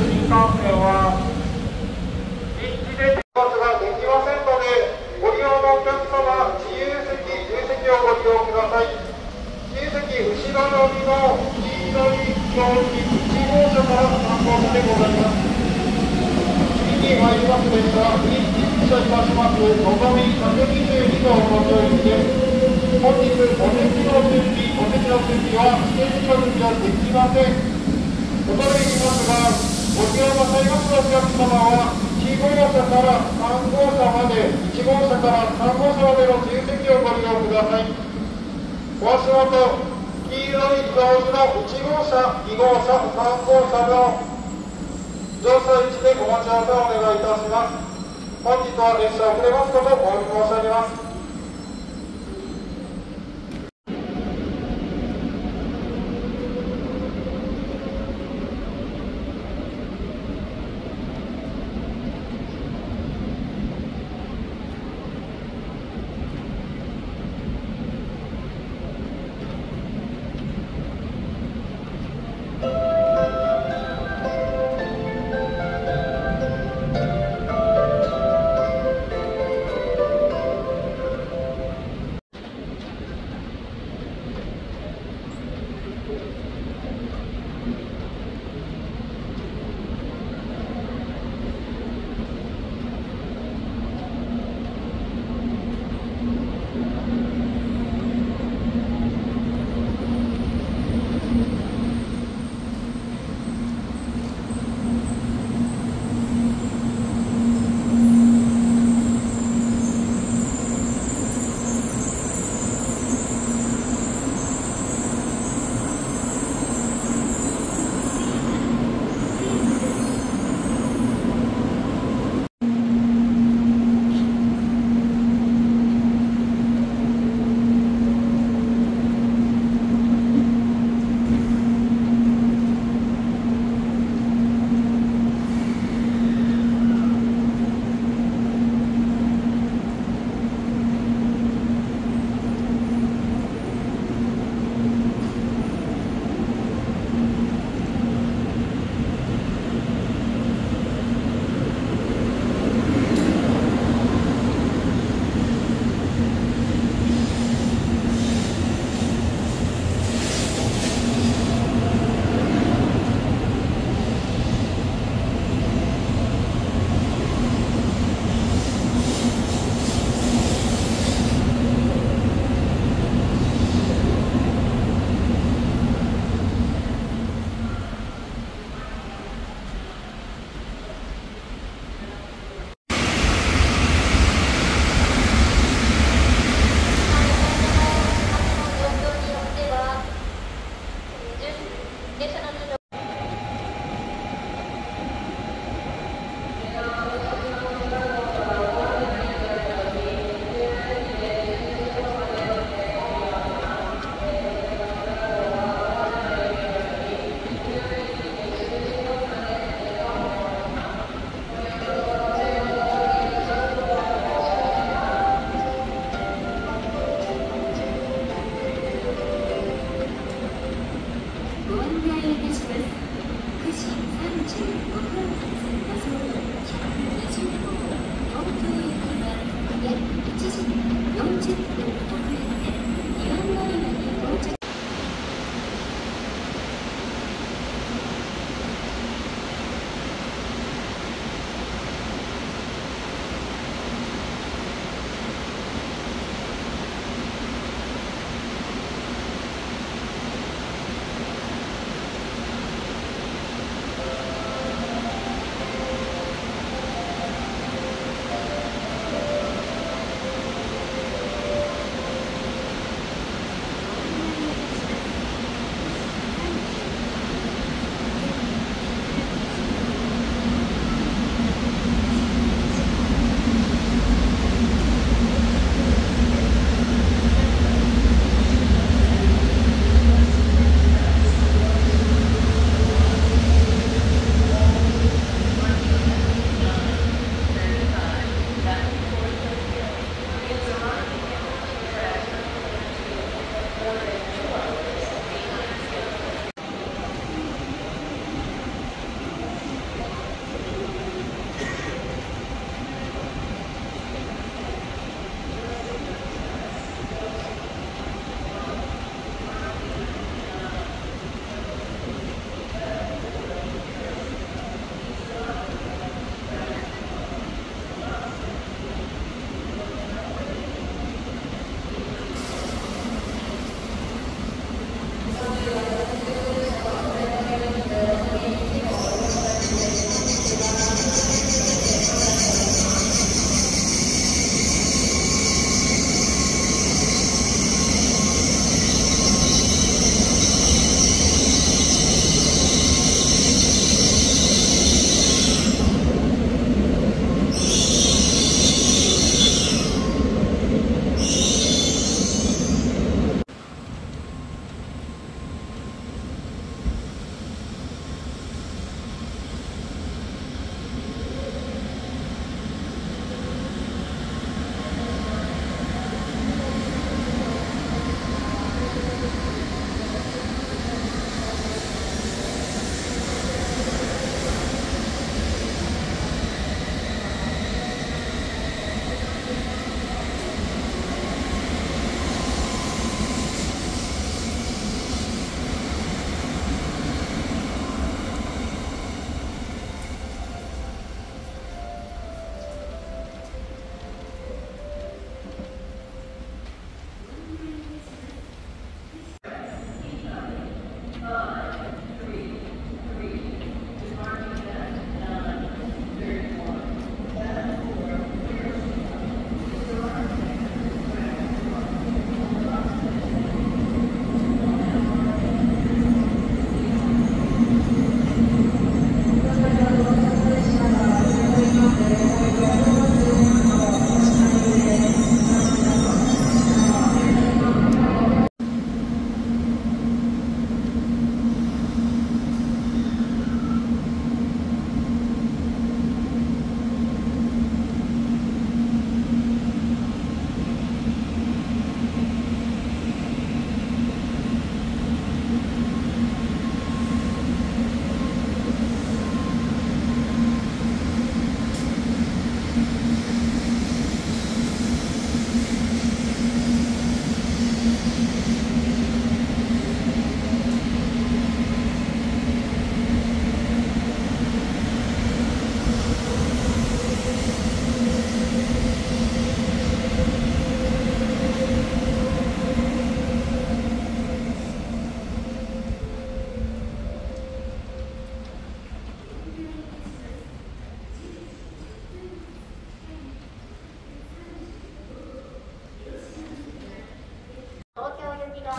新幹線は臨時でバスができませんので、ご利用のお客様、自由席をご利用ください。自由席後ろ寄りの黄色い表記1号車から3号車でございます。次に参ります列車、臨時停車いたします。のぞみ122号の乗りです。本日お席の準備は指定席の準備はできません。恐れ入りますが、ご利用なさいますお客様は1号車から3号車まで、1号車から3号車までの自由席をご利用ください。お足元、黄色い表示の1号車、2号車、3号車の乗車位置でお待ち合わせをお願いいたします。本日は列車遅れますことをお詫び申し上げます。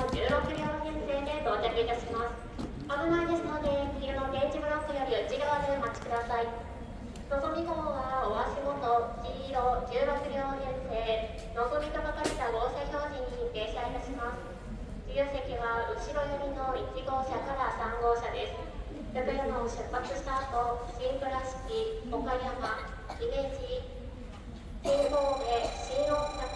16両編成で到着いたします。危ないですので、黄色の点字ブロックより内側でお待ちください。のぞみ号はお足元、黄色16両編成、のぞみと書かれた号車表示に停車いたします。自由席は後ろ寄りの1号車から3号車です。横山を出発した後、新倉敷、岡山、姫路、新神戸、新大阪、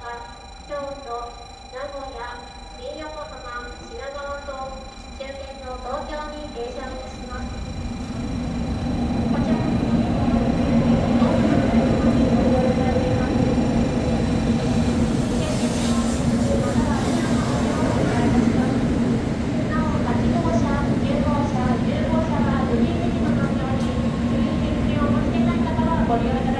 京都、名古屋、新横浜、品川と終点の東京に停車いたします。こちらのご利用いただ